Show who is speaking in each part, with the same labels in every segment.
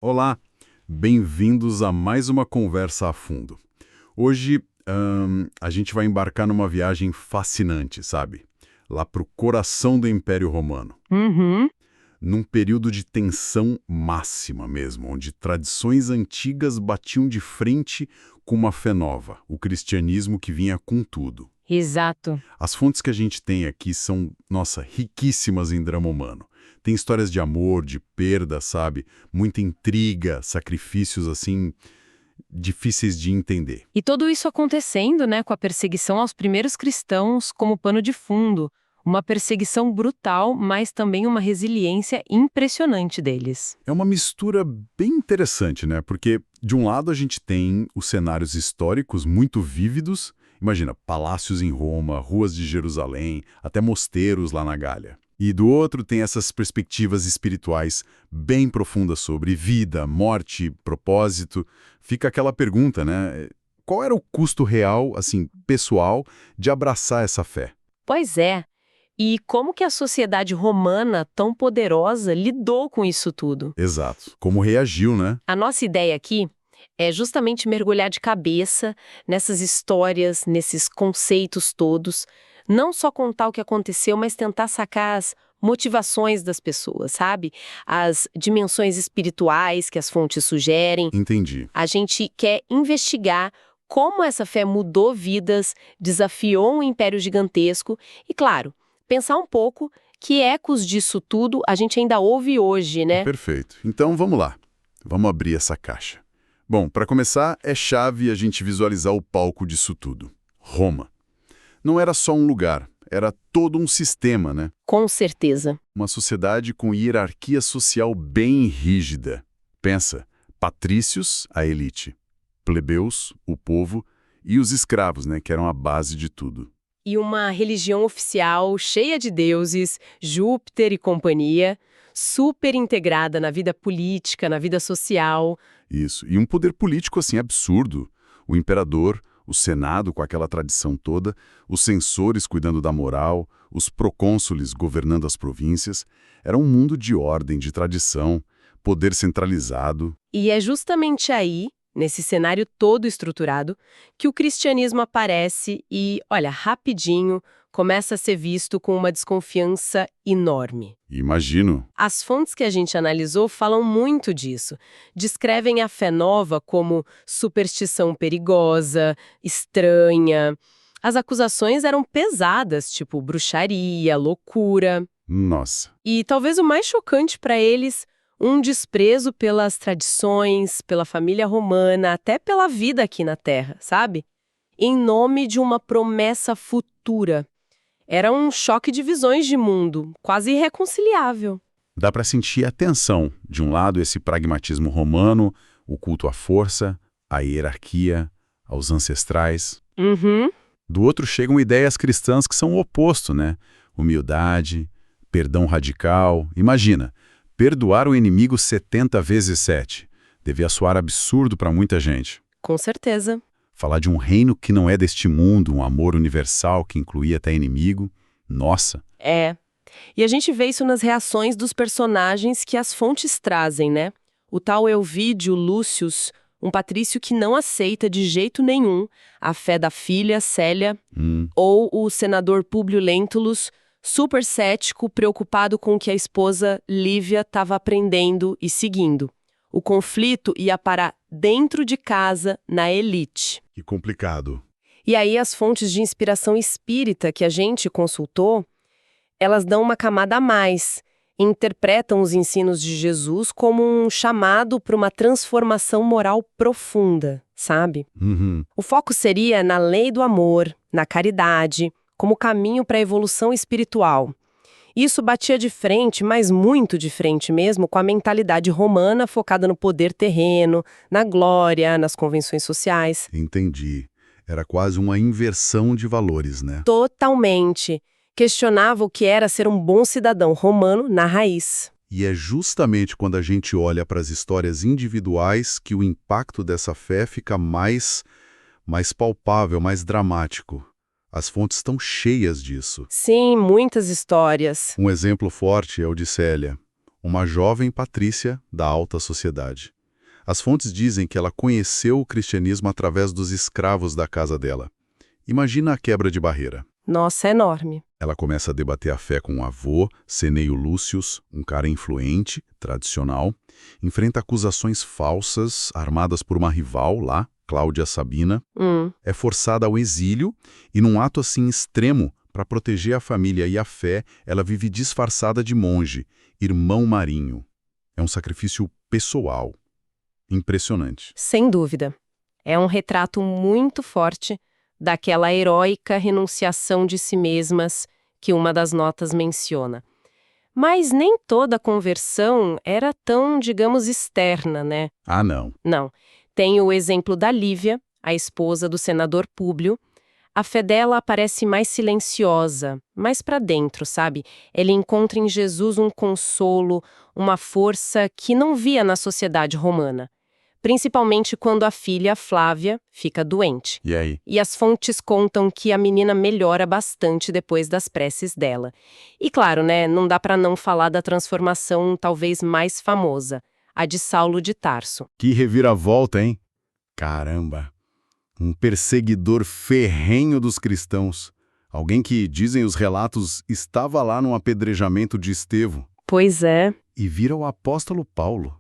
Speaker 1: Olá, bem-vindos a mais uma conversa a fundo. Hoje, a gente vai embarcar numa viagem fascinante, sabe? Lá pro coração do Império Romano,
Speaker 2: Uhum.
Speaker 1: num período de tensão máxima mesmo, onde tradições antigas batiam de frente com uma fé nova, o cristianismo que vinha com tudo.
Speaker 2: Exato.
Speaker 1: As fontes que a gente tem aqui são, nossa, riquíssimas em drama humano. Tem histórias de amor, de perda, sabe? Muita intriga, sacrifícios assim difíceis de entender.
Speaker 2: E tudo isso acontecendo, né, com a perseguição aos primeiros cristãos como pano de fundo. Uma perseguição brutal, mas também uma resiliência impressionante deles.
Speaker 1: É uma mistura bem interessante, né? Porque de um lado a gente tem os cenários históricos muito vívidos, imagina, palácios em Roma, ruas de Jerusalém, até mosteiros lá na Gália. E do outro tem essas perspectivas espirituais bem profundas sobre vida, morte, propósito. Fica aquela pergunta, né? Qual era o custo real, assim, pessoal, de abraçar essa fé?
Speaker 2: Pois é. E como que a sociedade romana, tão poderosa, lidou com isso tudo?
Speaker 1: Exato. Como reagiu, né?
Speaker 2: A nossa ideia aqui é justamente mergulhar de cabeça nessas histórias, nesses conceitos todos, não só contar o que aconteceu, mas tentar sacar as motivações das pessoas, sabe? As dimensões espirituais que as fontes sugerem.
Speaker 1: Entendi.
Speaker 2: A gente quer investigar como essa fé mudou vidas, desafiou um império gigantesco e, claro, pensar um pouco que ecos disso tudo a gente ainda ouve hoje, né?
Speaker 1: Perfeito. Então vamos lá. Vamos abrir essa caixa. Bom, para começar, é chave a gente visualizar o palco disso tudo. Roma. Não era só um lugar, era todo um sistema, né?
Speaker 2: Com certeza.
Speaker 1: Uma sociedade com hierarquia social bem rígida. Pensa, patrícios, a elite, plebeus, o povo, e os escravos, né, que eram a base de tudo.
Speaker 2: E uma religião oficial cheia de deuses, Júpiter e companhia, super integrada na vida política, na vida social.
Speaker 1: Isso. E um poder político assim absurdo. O imperador, o senado com aquela tradição toda, os censores cuidando da moral, os procônsules governando as províncias. Era um mundo de ordem, de tradição, poder centralizado.
Speaker 2: E é justamente aí, nesse cenário todo estruturado, que o cristianismo aparece e, olha, rapidinho, começa a ser visto com uma desconfiança enorme.
Speaker 1: Imagino.
Speaker 2: As fontes que a gente analisou falam muito disso. Descrevem a fé nova como superstição perigosa, estranha. As acusações eram pesadas, tipo bruxaria, loucura.
Speaker 1: Nossa.
Speaker 2: E talvez o mais chocante para eles, um desprezo pelas tradições, pela família romana, até pela vida aqui na Terra, sabe? Em nome de uma promessa futura. Era um choque de visões de mundo, quase irreconciliável.
Speaker 1: Dá para sentir a tensão. De um lado, esse pragmatismo romano, o culto à força, à hierarquia, aos ancestrais.
Speaker 2: Uhum.
Speaker 1: Do outro, chegam ideias cristãs que são o oposto, né? Humildade, perdão radical. Imagina, perdoar o inimigo 70 vezes 7. Devia soar absurdo para muita gente.
Speaker 2: Com certeza.
Speaker 1: Falar de um reino que não é deste mundo, um amor universal que incluía até inimigo. Nossa,
Speaker 2: É. E a gente vê isso nas reações dos personagens que as fontes trazem, né? O tal Elvídio Lúcius, um patrício que não aceita de jeito nenhum a fé da filha, Célia, ou o senador Públio Lentulus, super cético, preocupado com o que a esposa Lívia estava aprendendo e seguindo. O conflito ia parar dentro de casa, na elite.
Speaker 1: que complicado.
Speaker 2: E aí as fontes de inspiração espírita que a gente consultou, elas dão uma camada a mais, interpretam os ensinos de Jesus como um chamado para uma transformação moral profunda, sabe?
Speaker 1: Uhum.
Speaker 2: O foco seria na lei do amor, na caridade, como caminho para a evolução espiritual. Isso batia de frente, mas muito de frente mesmo, com a mentalidade romana focada no poder terreno, na glória, nas convenções sociais.
Speaker 1: Entendi. Era quase uma inversão de valores, né?
Speaker 2: Totalmente. Questionava o que era ser um bom cidadão romano na raiz.
Speaker 1: E é justamente quando a gente olha para as histórias individuais que o impacto dessa fé fica mais palpável, mais dramático. As fontes estão cheias disso.
Speaker 2: Sim, muitas histórias.
Speaker 1: Um exemplo forte é o de Célia, uma jovem patrícia da alta sociedade. As fontes dizem que ela conheceu o cristianismo através dos escravos da casa dela. Imagina a quebra de barreira.
Speaker 2: Nossa, é enorme.
Speaker 1: Ela começa a debater a fé com o avô, Seneio Lúcius, um cara influente, tradicional, enfrenta acusações falsas armadas por uma rival lá, Cláudia Sabina, é forçada ao exílio e, num ato assim extremo, para proteger a família e a fé, ela vive disfarçada de monge, irmão marinho. É um sacrifício pessoal. Impressionante.
Speaker 2: Sem dúvida. É um retrato muito forte daquela heróica renunciação de si mesmas que uma das notas menciona. Mas nem toda conversão era tão, digamos, externa, né?
Speaker 1: Ah, não.
Speaker 2: Não. Tem o exemplo da Lívia, a esposa do senador Públio. A fé dela parece mais silenciosa, mais para dentro, sabe? Ela encontra em Jesus um consolo, uma força que não via na sociedade romana. Principalmente quando a filha, Flávia, fica doente.
Speaker 1: E aí?
Speaker 2: E as fontes contam que a menina melhora bastante depois das preces dela. E claro, né, não dá para não falar da transformação talvez mais famosa, a de Saulo de Tarso.
Speaker 1: Que reviravolta, hein? Caramba! Um perseguidor ferrenho dos cristãos. Alguém que, dizem os relatos, estava lá no apedrejamento de Estevão.
Speaker 2: Pois é.
Speaker 1: E vira o apóstolo Paulo,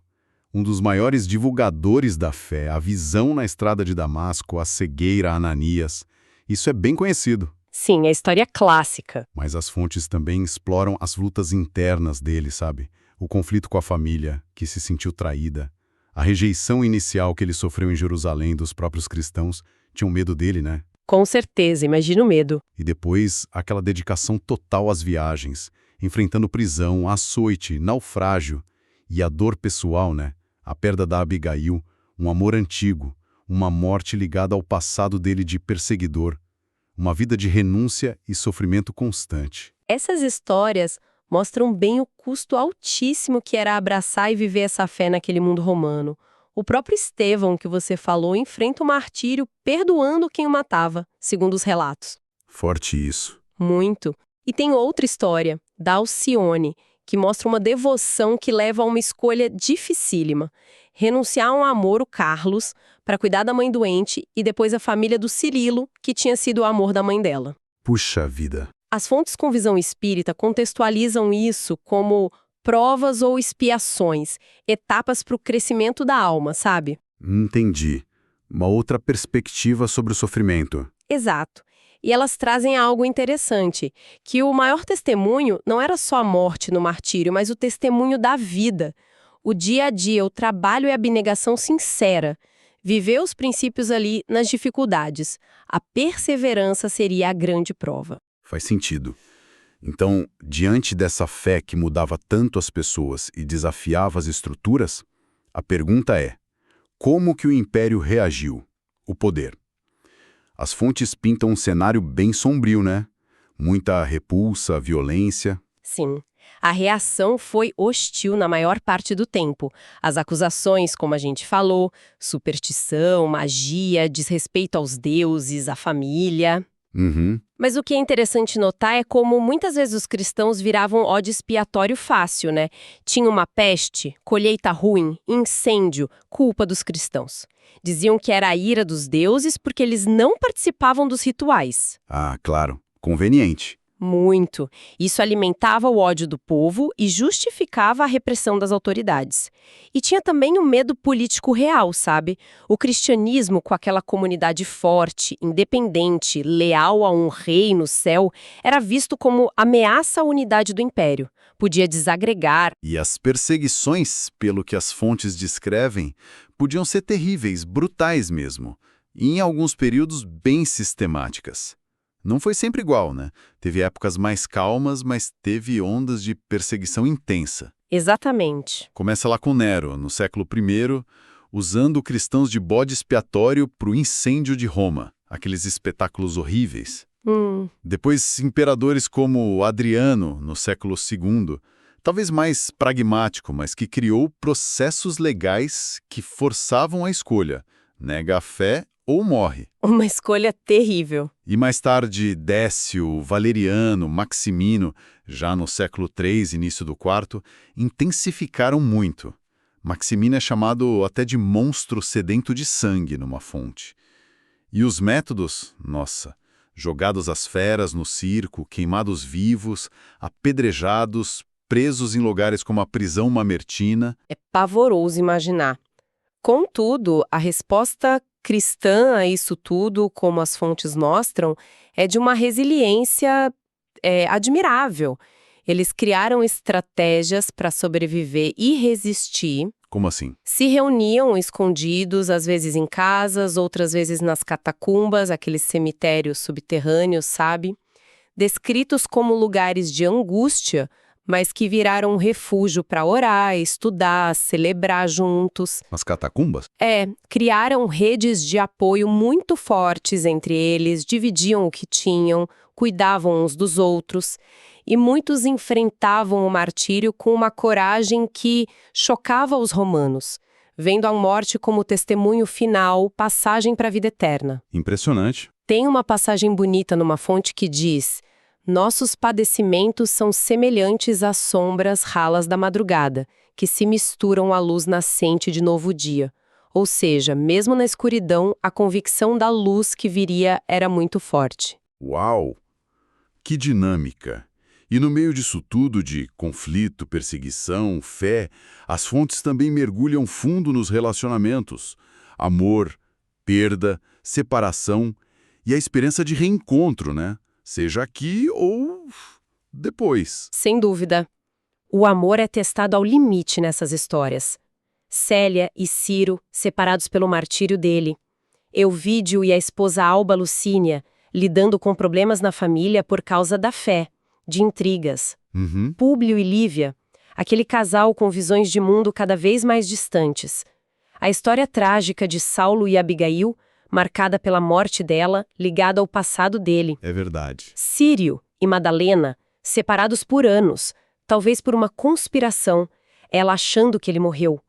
Speaker 1: um dos maiores divulgadores da fé, a visão na estrada de Damasco, a cegueira a Ananias. Isso é bem conhecido.
Speaker 2: Sim, a história clássica.
Speaker 1: Mas as fontes também exploram as lutas internas dele, sabe? O conflito com a família, que se sentiu traída. A rejeição inicial que ele sofreu em Jerusalém dos próprios cristãos, tinham medo dele, né?
Speaker 2: Com certeza, imagina o medo.
Speaker 1: E depois, aquela dedicação total às viagens, enfrentando prisão, açoite, naufrágio e a dor pessoal, né? A perda da Abigail, um amor antigo, uma morte ligada ao passado dele de perseguidor, uma vida de renúncia e sofrimento constante.
Speaker 2: Essas histórias mostram bem o custo altíssimo que era abraçar e viver essa fé naquele mundo romano. O próprio Estevão, que você falou, enfrenta o martírio perdoando quem o matava, segundo os relatos.
Speaker 1: Forte isso.
Speaker 2: Muito. E tem outra história, da Alcione, que mostra uma devoção que leva a uma escolha dificílima. Renunciar a um amor, o Carlos, para cuidar da mãe doente e depois a família do Cirilo, que tinha sido o amor da mãe dela.
Speaker 1: Puxa vida.
Speaker 2: As fontes com visão espírita contextualizam isso como provas ou expiações, etapas para o crescimento da alma, sabe?
Speaker 1: Entendi. Uma outra perspectiva sobre o sofrimento.
Speaker 2: Exato. E elas trazem algo interessante, que o maior testemunho não era só a morte no martírio, mas o testemunho da vida. O dia a dia, o trabalho e a abnegação sincera. Viver os princípios ali nas dificuldades. A perseverança seria a grande prova.
Speaker 1: Faz sentido. Então, diante dessa fé que mudava tanto as pessoas e desafiava as estruturas, a pergunta é: como que o império reagiu? O poder. As fontes pintam um cenário bem sombrio, né? Muita repulsa, violência.
Speaker 2: Sim. A reação foi hostil na maior parte do tempo. As acusações, como a gente falou, superstição, magia, desrespeito aos deuses, à família. Mas o que é interessante notar é como muitas vezes os cristãos viravam ódio expiatório fácil, né? Tinha uma peste, colheita ruim, incêndio, culpa dos cristãos. Diziam que era a ira dos deuses porque eles não participavam dos rituais.
Speaker 1: Ah, claro. Conveniente.
Speaker 2: Muito. Isso alimentava o ódio do povo e justificava a repressão das autoridades. E tinha também um medo político real, sabe? O cristianismo, com aquela comunidade forte, independente, leal a um rei no céu, era visto como ameaça à unidade do império. Podia desagregar.
Speaker 1: E as perseguições, pelo que as fontes descrevem, podiam ser terríveis, brutais mesmo, e em alguns períodos bem sistemáticas. Não foi sempre igual, né? Teve épocas mais calmas, mas teve ondas de perseguição intensa.
Speaker 2: Exatamente.
Speaker 1: Começa lá com Nero, no século I, usando cristãos de bode expiatório para o incêndio de Roma, aqueles espetáculos horríveis. Depois, imperadores como Adriano, no século II, talvez mais pragmático, mas que criou processos legais que forçavam a escolha: nega a fé ou morre.
Speaker 2: Uma escolha terrível.
Speaker 1: E mais tarde, Décio, Valeriano, Maximino Já no século III, início do IV, intensificaram muito. Maximino é chamado até de monstro sedento de sangue numa fonte. E os métodos, nossa, jogados às feras no circo, queimados vivos, apedrejados, presos em lugares como a prisão mamertina.
Speaker 2: É pavoroso imaginar. Contudo, a resposta cristã a isso tudo, como as fontes mostram, é de uma resiliência admirável. Eles criaram estratégias para sobreviver e resistir.
Speaker 1: Como assim?
Speaker 2: Se reuniam escondidos, às vezes em casas, outras vezes nas catacumbas, aqueles cemitérios subterrâneos, sabe? Descritos como lugares de angústia, mas que viraram um refúgio para orar, estudar, celebrar juntos.
Speaker 1: As catacumbas?
Speaker 2: Criaram redes de apoio muito fortes entre eles, dividiam o que tinham, cuidavam uns dos outros. E muitos enfrentavam o martírio com uma coragem que chocava os romanos, vendo a morte como testemunho final, passagem para a vida eterna.
Speaker 1: Impressionante.
Speaker 2: Tem uma passagem bonita numa fonte que diz: nossos padecimentos são semelhantes às sombras ralas da madrugada, que se misturam à luz nascente de novo dia. Ou seja, mesmo na escuridão, a convicção da luz que viria era muito forte.
Speaker 1: Uau! Que dinâmica! E no meio disso tudo de conflito, perseguição, fé, as fontes também mergulham fundo nos relacionamentos. Amor, perda, separação e a esperança de reencontro, né? Seja aqui ou depois.
Speaker 2: Sem dúvida. O amor é testado ao limite nessas histórias. Célia e Ciro, separados pelo martírio dele. Euvídio e a esposa Alba Lucínia, lidando com problemas na família por causa da fé, de intrigas. Públio e Lívia, aquele casal com visões de mundo cada vez mais distantes. A história trágica de Saulo e Abigail, marcada pela morte dela, ligada ao passado dele.
Speaker 1: É verdade.
Speaker 2: Sírio e Madalena, separados por anos, talvez por uma conspiração, ela achando que ele morreu.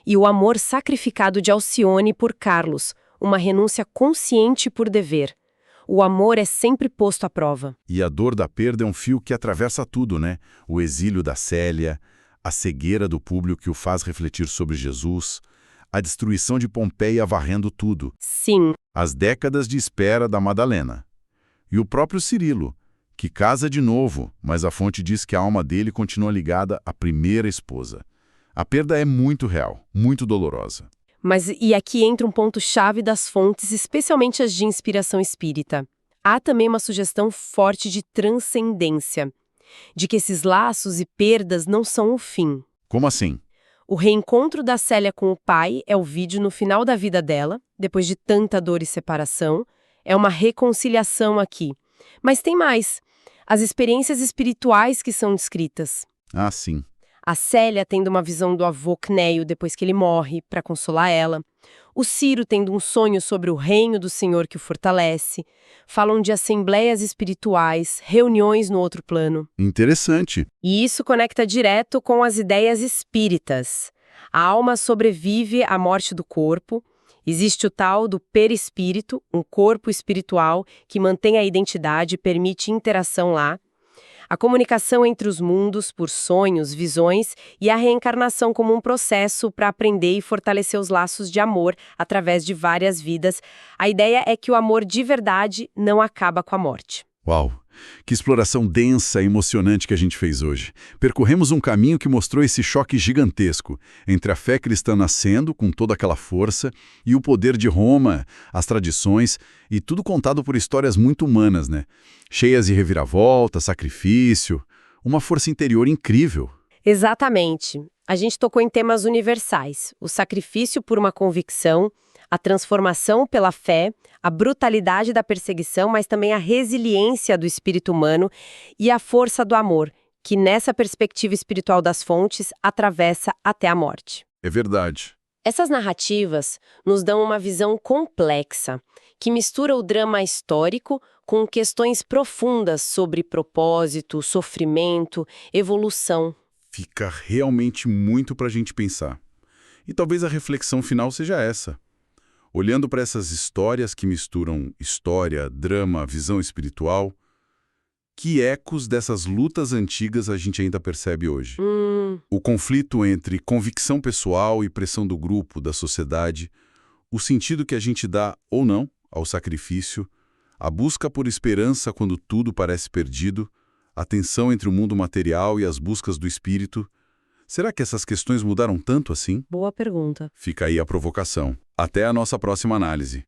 Speaker 2: E o amor sacrificado de Alcione por Carlos, uma renúncia consciente por dever. O amor é sempre posto à prova.
Speaker 1: E a dor da perda é um fio que atravessa tudo, né? O exílio da Célia, a cegueira do Públio que o faz refletir sobre Jesus, a destruição de Pompeia varrendo tudo.
Speaker 2: Sim.
Speaker 1: As décadas de espera da Madalena. E o próprio Cirilo, que casa de novo, mas a fonte diz que a alma dele continua ligada à primeira esposa. A perda é muito real, muito dolorosa.
Speaker 2: Mas e aqui entra um ponto-chave das fontes, especialmente as de inspiração espírita. Há também uma sugestão forte de transcendência, de que esses laços e perdas não são o fim.
Speaker 1: Como assim?
Speaker 2: O reencontro da Célia com o pai é o vídeo no final da vida dela, depois de tanta dor e separação. É uma reconciliação aqui. Mas tem mais. As experiências espirituais que são descritas.
Speaker 1: Ah, sim.
Speaker 2: A Célia tendo uma visão do avô Cneio depois que ele morre, para consolar ela. O Ciro tendo um sonho sobre o reino do Senhor que o fortalece. Falam de assembleias espirituais, reuniões no outro plano.
Speaker 1: Interessante.
Speaker 2: E isso conecta direto com as ideias espíritas. A alma sobrevive à morte do corpo. Existe o tal do perispírito, um corpo espiritual que mantém a identidade e permite interação lá. A comunicação entre os mundos por sonhos, visões e a reencarnação como um processo para aprender e fortalecer os laços de amor através de várias vidas. A ideia é que o amor de verdade não acaba com a morte.
Speaker 1: Uau! Que exploração densa e emocionante que a gente fez hoje. Percorremos um caminho que mostrou esse choque gigantesco entre a fé cristã nascendo, com toda aquela força, e o poder de Roma, as tradições, e tudo contado por histórias muito humanas, né? Cheias de reviravolta, sacrifício, uma força interior incrível.
Speaker 2: Exatamente. A gente tocou em temas universais: o sacrifício por uma convicção, a transformação pela fé, a brutalidade da perseguição, mas também a resiliência do espírito humano e a força do amor, que nessa perspectiva espiritual das fontes atravessa até a morte.
Speaker 1: É verdade.
Speaker 2: Essas narrativas nos dão uma visão complexa, que mistura o drama histórico com questões profundas sobre propósito, sofrimento, evolução.
Speaker 1: Fica realmente muito para a gente pensar. E talvez a reflexão final seja essa. Olhando para essas histórias que misturam história, drama, visão espiritual, que ecos dessas lutas antigas a gente ainda percebe hoje? O conflito entre convicção pessoal e pressão do grupo, da sociedade, o sentido que a gente dá, ou não, ao sacrifício, a busca por esperança quando tudo parece perdido, a tensão entre o mundo material e as buscas do espírito. Será que essas questões mudaram tanto assim?
Speaker 2: Boa pergunta.
Speaker 1: Fica aí a provocação. Até a nossa próxima análise.